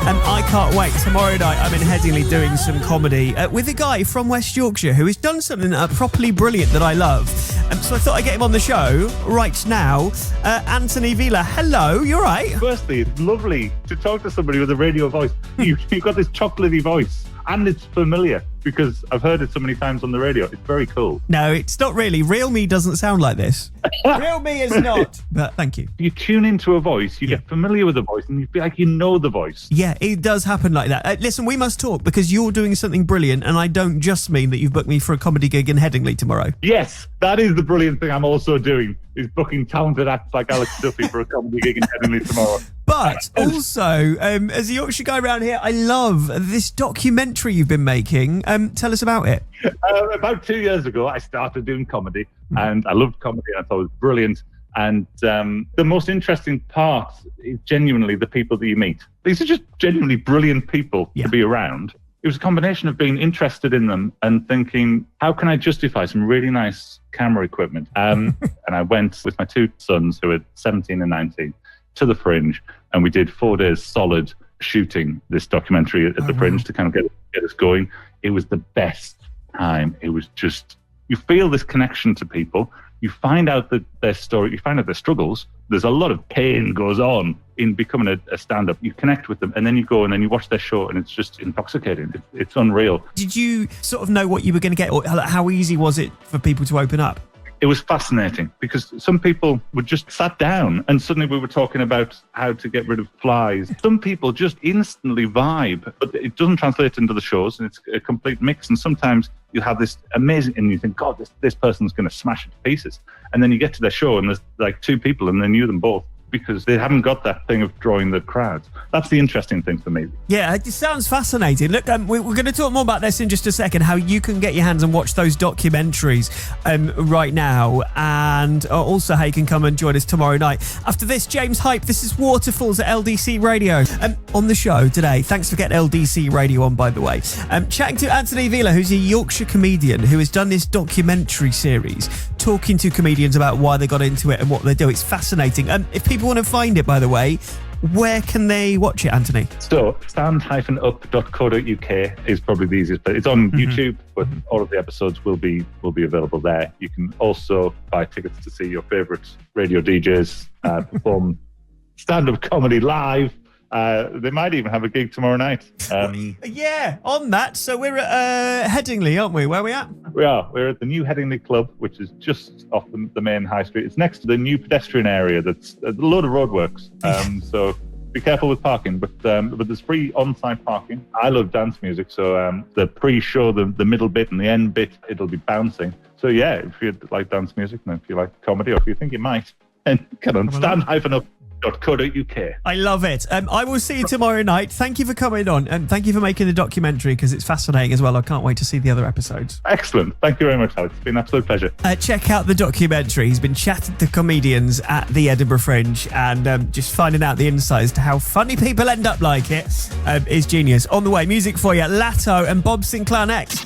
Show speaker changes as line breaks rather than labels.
And I can't wait. Tomorrow night, I'm in Headingley doing some comedy with a guy from West Yorkshire who has done something properly brilliant that I love. So I thought I'd get him on the show right now. Anthony Vila, hello, you all right?
Firstly, it's lovely to talk to somebody with a radio voice. You've got this chocolatey voice, and it's familiar because I've heard it so many times on the radio. It's very cool.
No, it's not really. Real me doesn't sound like this. Real me is not. But thank you.
You tune into a voice, you get familiar with the voice, and you feel like you know the voice.
Yeah, it does happen like that. Listen, we must talk because you're doing something brilliant, and I don't just mean that you've booked me for a comedy gig in Headingley tomorrow.
Yes, that is the brilliant thing I'm also doing, is booking talented acts like Alex Duffy for a comedy gig in Headingley tomorrow.
But also, as a Yorkshire guy around here, I love this documentary you've been making. Tell us about it.
About 2 years ago, I started doing comedy, and I loved comedy, and I thought it was brilliant. And the most interesting part is genuinely the people that you meet. These are just genuinely brilliant people to be around. It was a combination of being interested in them and thinking, how can I justify some really nice camera equipment? And I went with my two sons, who were 17 and 19, to the Fringe, and we did 4 days solid shooting this documentary at the Fringe to kind of get us going. It was the best time. It was just, you feel this connection to people. You find out that their story, you find out their struggles. There's a lot of pain goes on in becoming a stand-up. You connect with them, and then you go and then you watch their show, and it's just intoxicating. It's unreal.
Did you sort of know what you were going to get, or how easy was it for people to open up?
It was fascinating because some people would just sat down and suddenly we were talking about how to get rid of flies. Some people just instantly vibe, but it doesn't translate into the shows, and it's a complete mix. And sometimes you have this amazing, and you think, God, this person's going to smash it to pieces. And then you get to their show and there's like two people and they knew them both, because they haven't got that thing of drawing the crowds. That's the interesting thing for me.
Yeah, it sounds fascinating. Look, we're going to talk more about this in just a second, how you can get your hands and watch those documentaries right now, and also how you can come and join us tomorrow night. After this, James Hype, this is Waterfalls at LDC Radio. On the show today, thanks for getting LDC Radio on, by the way, chatting to Anthony Vila, who's a Yorkshire comedian who has done this documentary series, talking to comedians about why they got into it and what they do. It's fascinating. If people want to find it, by the way, where can they watch it, Anthony?
So stand-up.co.uk is probably the easiest place. It's on YouTube, but all of the episodes will be available there. You can also buy tickets to see your favourite radio DJs perform stand-up comedy live. They might even have a gig tomorrow night.
Yeah, on that. So we're at Headingley, aren't we? Where are we at?
We are. We're at the new Headingley Club, which is just off the main high street. It's next to the new pedestrian area. That's a load of roadworks. So be careful with parking. But there's free on-site parking. I love dance music, so the pre-show, the middle bit and the end bit, it'll be bouncing. So yeah, if you like dance music, and if you like comedy, or if you think you might, then come on, stand-up.co.uk.
I love it. I will see you tomorrow night. Thank you for coming on, and thank you for making the documentary, because it's fascinating as well. I can't wait to see the other episodes.
Excellent. Thank you very much, Alex. It's been an absolute pleasure.
Check out the documentary. He's been chatting to comedians at the Edinburgh Fringe, and just finding out the insights to how funny people end up like it is genius. On the way, music for you, Latto and Bob Sinclair next.